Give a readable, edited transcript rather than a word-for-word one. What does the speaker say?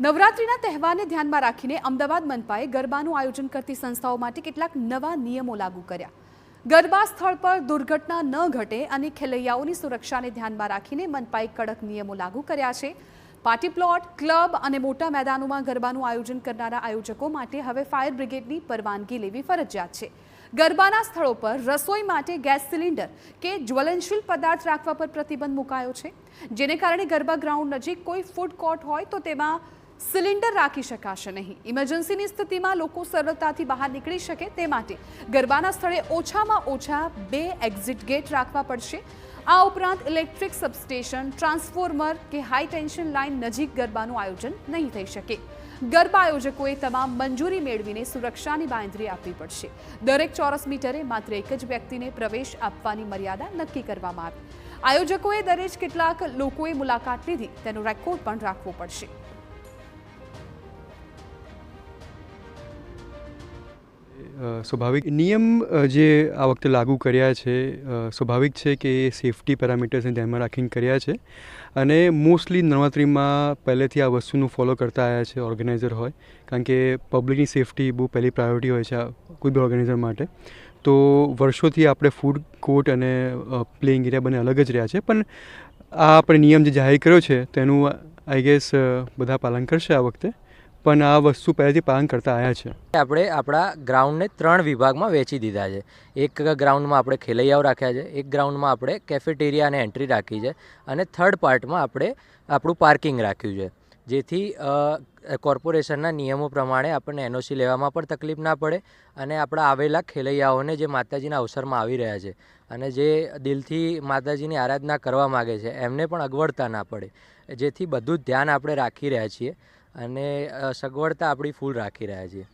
નવરાત્રિના તહેવારને ધ્યાનમાં રાખીને અમદાવાદ મનપાએ ગરબાનું આયોજન કરતી સંસ્થાઓ માટે કેટલાક નવા નિયમો લાગુ કર્યા. ગરબા સ્થળ પર દુર્ઘટના ન ઘટે અને ખેલૈયાઓની સુરક્ષાને ધ્યાનમાં રાખીને મનપાએ કડક નિયમો લાગુ કર્યા છે. પાર્ટી પ્લોટ, ક્લબ અને મોટા મેદાનોમાં ગરબાનું આયોજન કરનારા આયોજકો માટે હવે ફાયર બ્રિગેડની પરવાનગી લેવી ફરજિયાત છે. ગરબાના સ્થળો પર રસોઈ માટે ગેસ સિલિન્ડર કે જ્વલનશીલ પદાર્થ રાખવા પર પ્રતિબંધ મુકાયો છે, જેને કારણે ગરબા ગ્રાઉન્ડ નજીક કોઈ ફૂડ કોર્ટ હોય તો તેમાં સિલિન્ડર રાખી શકાશે નહીં. ઇમરજન્સીની સ્થિતિમાં લોકો સરળતાથી બહાર નીકળી શકે તે માટે ગરબાના સ્થળે ઓછામાં ઓછા 2 એક્ઝિટ ગેટ રાખવા પડશે. આ ઉપરાંત ઇલેક્ટ્રિક સબસ્ટેશન, ટ્રાન્સફોર્મર કે હાઈ ટેન્શન લાઇન નજીક ગરબાનું આયોજન નહીં થઈ શકે. ગરબા આયોજકોએ તમામ મંજૂરી મેળવીને સુરક્ષાની બાંયધરી આપવી પડશે. દરેક ચોરસ મીટરે માત્ર એક જ વ્યક્તિને પ્રવેશ આપવાની મર્યાદા નક્કી કરવામાં આવી. આયોજકોએ દરેક કેટલાક લોકોએ મુલાકાત લીધી તેનો રેકોર્ડ પણ રાખવો પડશે. સ્વાભાવિક નિયમ જે આ વખતે લાગુ કર્યા છે, સ્વાભાવિક છે કે એ સેફટી પેરામીટર્સને ધ્યાનમાં રાખીને કર્યા છે અને મોસ્ટલી નવરાત્રિમાં પહેલેથી આ વસ્તુનું ફોલો કરતા આવ્યા છે ઓર્ગેનાઇઝર હોય, કારણ કે પબ્લિકની સેફટી બહુ પહેલી પ્રાયોરિટી હોય છે કોઈ બી ઓર્ગેનાઇઝર માટે. તો વર્ષોથી આપણે ફૂડ કોર્ટ અને પ્લેઇંગ એરિયા બંને અલગ જ રહ્યા છે, પણ આ આપણે નિયમ જે જાહેર કર્યો છે તેનું આઈ ગેસ બધા પાલન કરશે આ વખતે, પણ આ વસ્તુ પહેલેથી પાલન કરતા આવ્યા છે. આપણે આપણા ગ્રાઉન્ડને 3 વિભાગમાં વહેંચી દીધા છે. એક ગ્રાઉન્ડમાં આપણે ખેલૈયાઓ રાખ્યા છે, એક ગ્રાઉન્ડમાં આપણે કેફેટેરિયા અને એન્ટ્રી રાખી છે અને થર્ડ પાર્ટમાં આપણે આપણું પાર્કિંગ રાખ્યું છે, જેથી કોર્પોરેશનના નિયમો પ્રમાણે આપણને એનઓસી લેવામાં પણ તકલીફ ના પડે અને આપણા આવેલા ખેલૈયાઓને જે માતાજીના અવસરમાં આવી રહ્યા છે અને જે દિલથી માતાજીની આરાધના કરવા માગે છે એમને પણ અગવડતા ના પડે, જેથી બધું જ ધ્યાન આપણે રાખી રહ્યા છીએ અને સગવડતા આપણી ફૂલ રાખી રહ્યા છીએ.